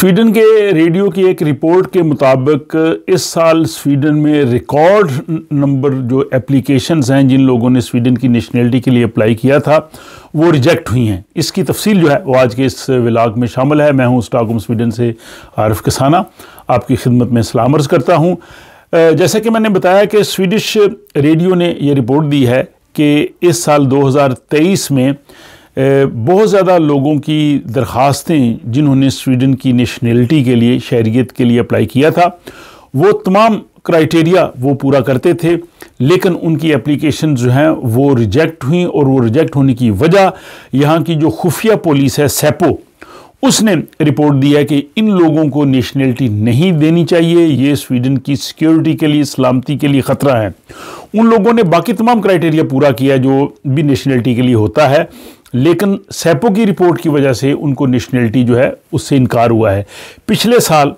Sweden के radio की एक रिपोर्ट के मुताबिक इस साल स्वीडन में रिकॉर्ड नंबर जो एप्लीकेशंस हैं जिन लोगों ने स्वीडन की नेशनलिटी के लिए अप्लाई किया था वो रिजेक्ट हुई हैं। इसकी तफसील जो है वो आज के इस व्लॉग में शामिल है। मैं हूं स्टॉकहोम स्वीडन से आरिफ किसाना, आपकी खिदमत में सलाम अर्ज़ करता हूं। जैसा कि मैंने बताया कि स्वीडिश रेडियो ने ये रिपोर्ट दी है कि इस साल 2023 में बहुत ज़्यादा लोगों की दरख्वास्तें जिन्होंने स्वीडन की नेशनलिटी के लिए, शहरियत के लिए अप्लाई किया था, वो तमाम क्राइटेरिया वो पूरा करते थे, लेकिन उनकी एप्लीकेशन जो हैं वो रिजेक्ट हुई। और वो रिजेक्ट होने की वजह यहाँ की जो खुफिया पुलिस है सेपो, उसने रिपोर्ट दी है कि इन लोगों को नेशनलिटी नहीं देनी चाहिए, ये स्वीडन की सिक्योरिटी के लिए, सलामती के लिए ख़तरा है। उन लोगों ने बाकी तमाम क्राइटेरिया पूरा किया जो भी नेशनलिटी के लिए होता है, लेकिन सेपो की रिपोर्ट की वजह से उनको नेशनलिटी जो है उससे इनकार हुआ है। पिछले साल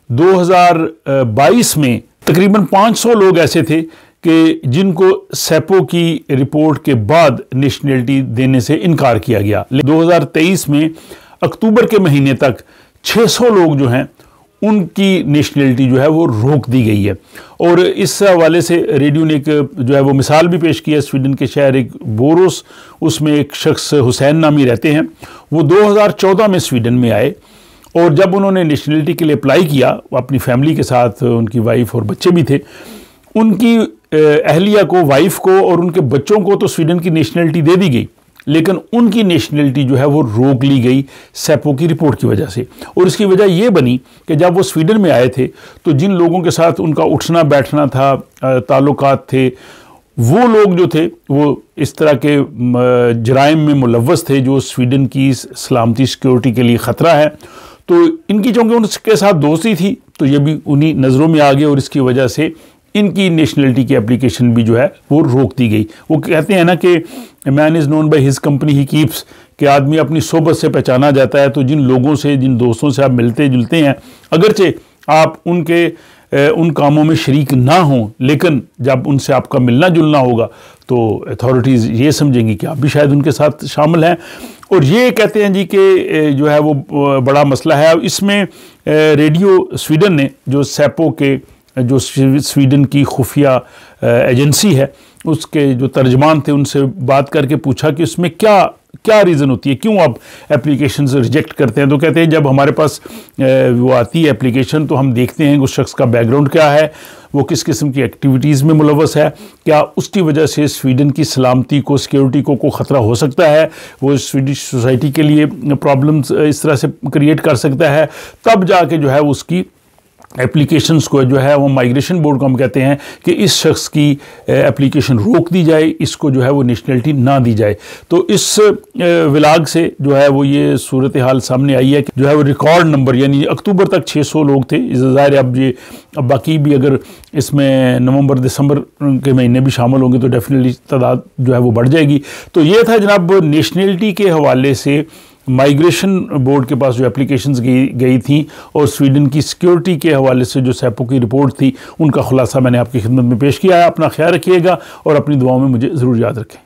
2022 में तकरीबन 500 लोग ऐसे थे कि जिनको सेपो की रिपोर्ट के बाद नेशनलिटी देने से इनकार किया गया। 2023 में अक्टूबर के महीने तक 600 लोग जो हैं उनकी नेशनलिटी जो है वो रोक दी गई है। और इस हवाले से रेडियो ने एक जो है वो मिसाल भी पेश की है। स्वीडन के शहर एक बोरोस, उसमें एक शख्स हुसैन नामी रहते हैं। वो 2014 में स्वीडन में आए और जब उन्होंने नेशनलिटी के लिए अप्लाई किया, अपनी फैमिली के साथ, उनकी वाइफ और बच्चे भी थे, उनकी अहलिया को, वाइफ को और उनके बच्चों को तो स्वीडन की नेशनलिटी दे दी गई, लेकिन उनकी नेशनलिटी जो है वो रोक ली गई सेपो की रिपोर्ट की वजह से। और इसकी वजह ये बनी कि जब वो स्वीडन में आए थे तो जिन लोगों के साथ उनका उठना बैठना था, ताल्लुकात थे, वो लोग जो थे वो इस तरह के जराइम में मुलव्वस थे जो स्वीडन की सलामती सिक्योरिटी के लिए ख़तरा है। तो इनकी चूँकि उनके साथ दोस्ती थी तो ये भी उन्हीं नज़रों में आ गए और इसकी वजह से इनकी नेशनलिटी की एप्लीकेशन भी जो है वो रोक दी गई। वो कहते हैं ना कि man is known by his company he keeps, कि आदमी अपनी सोबत से पहचाना जाता है। तो जिन लोगों से, जिन दोस्तों से आप मिलते जुलते हैं, अगरचे आप उन कामों में शरीक ना हों, लेकिन जब उनसे आपका मिलना जुलना होगा तो अथॉरिटीज़ ये समझेंगी कि आप भी शायद उनके साथ शामिल हैं। और ये कहते हैं जी कि जो है वो बड़ा मसला है। इसमें रेडियो स्वीडन ने जो सेपो के जो स्वीडन की खुफिया एजेंसी है उसके जो तर्जमान थे उनसे बात करके पूछा कि उसमें क्या रीज़न होती है, क्यों आप एप्लीकेशन रिजेक्ट करते हैं। तो कहते हैं जब हमारे पास वो आती है एप्लीकेशन तो हम देखते हैं उस शख्स का बैकग्राउंड क्या है, वो किस किस्म की एक्टिविटीज़ में मुलव्वस है, क्या उसकी वजह से स्वीडन की सलामती को, सिक्योरिटी को ख़तरा हो सकता है, वो स्वीडिश सोसाइटी के लिए प्रॉब्लम्स इस तरह से क्रिएट कर सकता है। तब जाके जो है उसकी एप्लीकेशंस को जो है वो माइग्रेशन बोर्ड को हम कहते हैं कि इस शख्स की एप्लीकेशन रोक दी जाए, इसको जो है वो नेशनलिटी ना दी जाए। तो इस व्लॉग से जो है वो ये सूरत हाल सामने आई है कि जो है वो रिकॉर्ड नंबर, यानी अक्टूबर तक 600 लोग थे। ज़ाहिर है अब बाकी भी अगर इसमें नवंबर दिसंबर के महीने भी शामिल होंगे तो डेफिनेटली तादाद जो है वो बढ़ जाएगी। तो ये था जनाब नेशनलिटी के हवाले से माइग्रेशन बोर्ड के पास जो एप्लीकेशंस गई थी और स्वीडन की सिक्योरिटी के हवाले से जो सेपो की रिपोर्ट थी, उनका खुलासा मैंने आपकी खिदमत में पेश किया है। अपना ख्याल रखिएगा और अपनी दुआओं में मुझे ज़रूर याद रखें।